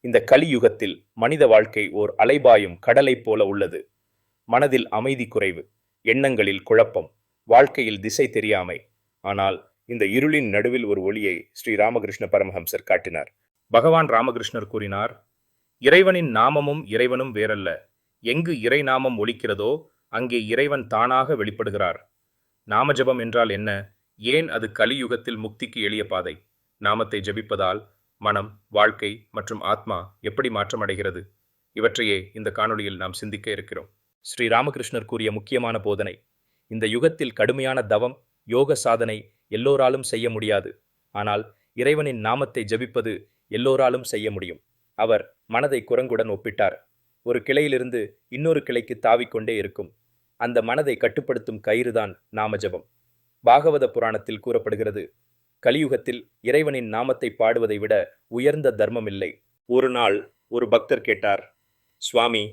இந்த கலியுகத்தில் மனித வாழ்க்கை ஓர் அலைபாயும் கடலைப் போல உள்ளது. மனதில் அமைதி குறைவு, எண்ணங்களில் குழப்பம், வாழ்க்கையில் திசை தெரியாமை. ஆனால் இந்த இருளின் நடுவில் ஒரு ஒளியை ஸ்ரீ ராமகிருஷ்ண பரமஹம்சர் காட்டினார். பகவான் ராமகிருஷ்ணர் கூறினார், இறைவனின் நாமமும் இறைவனும் வேறல்ல. எங்கு இறை நாமம் ஒலிக்கிறதோ அங்கே இறைவன் தானாக வெளிப்படுகிறார். நாமஜபம் என்றால் என்ன? ஏன் அது கலியுகத்தில் முக்திக்கு எளிய பாதை? நாமத்தை ஜபிப்பதால் மனம், வாழ்க்கை மற்றும் ஆத்மா எப்படி மாற்றமடைகிறது? இவற்றையே இந்த காணொளியில் நாம் சிந்திக்க இருக்கிறோம். ஸ்ரீ ராமகிருஷ்ணர் கூறிய முக்கியமான போதனை. இந்த யுகத்தில் கடுமையான தவம், யோக சாதனை எல்லோராலும் செய்ய முடியாது. ஆனால் இறைவனின் நாமத்தை ஜபிப்பது எல்லோராலும் செய்ய முடியும். அவர் மனதை குரங்குடன் ஒப்பிட்டார். ஒரு கிளையிலிருந்து இன்னொரு கிளைக்கு தாவிக்கொண்டே இருக்கும். அந்த மனதை கட்டுப்படுத்தும் கயிறுதான் நாமஜபம். பாகவத புராணத்தில் கூறப்படுகிறது, கலியுகத்தில் இறைவனின் நாமத்தை பாடுவதை விட உயர்ந்த தர்மம் இல்லை. ஒரு நாள் ஒரு பக்தர் கேட்டார், சுவாமி,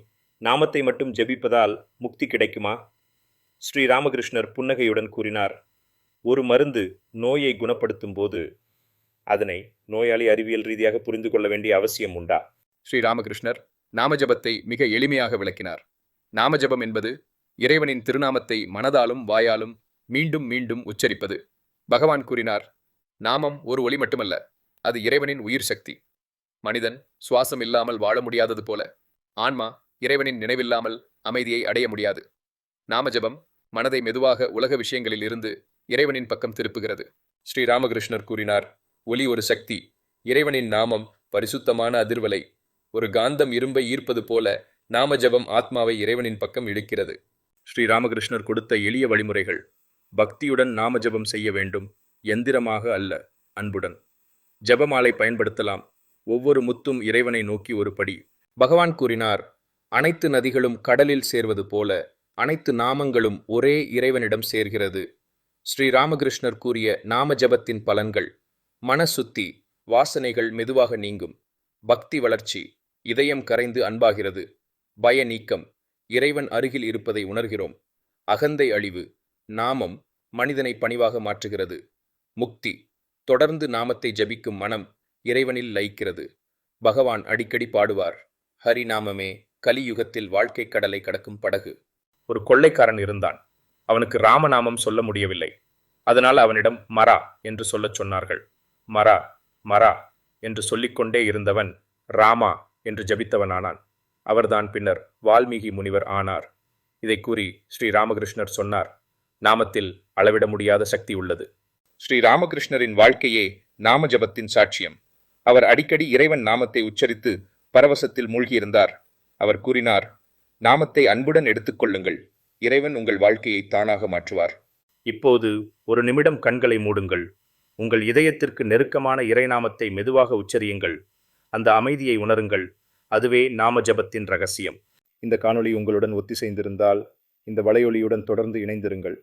நாமத்தை மட்டும் ஜெபிப்பதால் முக்தி கிடைக்குமா? ஸ்ரீ ராமகிருஷ்ணர் புன்னகையுடன் கூறினார், ஒரு மருந்து நோயை குணப்படுத்தும் போது அதனை நோயாளி அறிவியல் ரீதியாக புரிந்து கொள்ள வேண்டிய அவசியம் உண்டா? ஸ்ரீ ராமகிருஷ்ணர் நாமஜபத்தை மிக எளிமையாக விளக்கினார். நாமஜபம் என்பது இறைவனின் திருநாமத்தை மனதாலும் வாயாலும் மீண்டும் மீண்டும் உச்சரிப்பது. பகவான் கூறினார், நாமம் ஒரு ஒலி மட்டுமல்ல, அது இறைவனின் உயிர் சக்தி. மனிதன் சுவாசம் இல்லாமல் வாழ முடியாதது போல ஆன்மா இறைவனின் நினைவில்லாமல் அமைதியை அடைய முடியாது. நாமஜபம் மனதை மெதுவாக உலக விஷயங்களில் இருந்து இறைவனின் பக்கம் திருப்புகிறது. ஸ்ரீ ராமகிருஷ்ணர் கூறினார், ஒலி ஒரு சக்தி, இறைவனின் நாமம் பரிசுத்தமான அதிர்வலை. ஒரு காந்தம் இரும்பை ஈர்ப்பது போல நாமஜபம் ஆத்மாவை இறைவனின் பக்கம் இழுக்கிறது. ஸ்ரீ ராமகிருஷ்ணர் கொடுத்த எளிய வழிமுறைகள். பக்தியுடன் நாமஜபம் செய்ய வேண்டும், எந்திரமாக அல்ல, அன்புடன். ஜபமாலை பயன்படுத்தலாம். ஒவ்வொரு முத்தும் இறைவனை நோக்கி ஒரு படி. பகவான் கூறினார், அனைத்து நதிகளும் கடலில் சேர்வது போல அனைத்து நாமங்களும் ஒரே இறைவனிடம் சேர்கிறது. ஸ்ரீ ராமகிருஷ்ணர் கூறிய நாமஜபத்தின் பலன்கள்: மனசுத்தி, வாசனைகள் மெதுவாக நீங்கும். பக்தி வளர்ச்சி, இதயம் கரைந்து அன்பாகிறது. பய நீக்கம், இறைவன் அருகில் இருப்பதை உணர்கிறோம். அகந்தை அழிவு, நாமம் மனிதனை பணிவாக மாற்றுகிறது. முக்தி, தொடர்ந்து நாமத்தை ஜபிக்கும் மனம் இறைவனில் லயிக்கிறது. பகவான் அடிக்கடி பாடுவார், ஹரிநாமமே கலியுகத்தில் வாழ்க்கை கடலை கடக்கும் படகு. ஒரு கொள்ளைக்காரன் இருந்தான். அவனுக்கு ராமநாமம் சொல்ல முடியவில்லை. அதனால் அவனிடம் மரா என்று சொல்லச் சொன்னார்கள். மரா மரா என்று சொல்லிக்கொண்டே இருந்தவன் ராமா என்று ஜபித்தவனானான். அவர்தான் பின்னர் வால்மீகி முனிவர் ஆனார். இதை கூறி ஸ்ரீ ராமகிருஷ்ணர் சொன்னார், நாமத்தில் அளவிட முடியாத சக்தி உள்ளது. ஸ்ரீ ராமகிருஷ்ணரின் வாழ்க்கையே நாமஜபத்தின் சாட்சியம். அவர் அடிக்கடி இறைவன் நாமத்தை உச்சரித்து பரவசத்தில் மூழ்கியிருந்தார். அவர் கூறினார், நாமத்தை அன்புடன் எடுத்துக்கொள்ளுங்கள், இறைவன் உங்கள் வாழ்க்கையை தானாக மாற்றுவார். இப்போது ஒரு நிமிடம் கண்களை மூடுங்கள். உங்கள் இதயத்திற்கு நெருக்கமான இறைநாமத்தை மெதுவாக உச்சரியுங்கள். அந்த அமைதியை உணருங்கள். அதுவே நாமஜபத்தின் ரகசியம். இந்த காணொளி உங்களுடன் ஒத்திசைந்திருந்தால் இந்த வலையொலியுடன் தொடர்ந்து இணைந்திருங்கள்.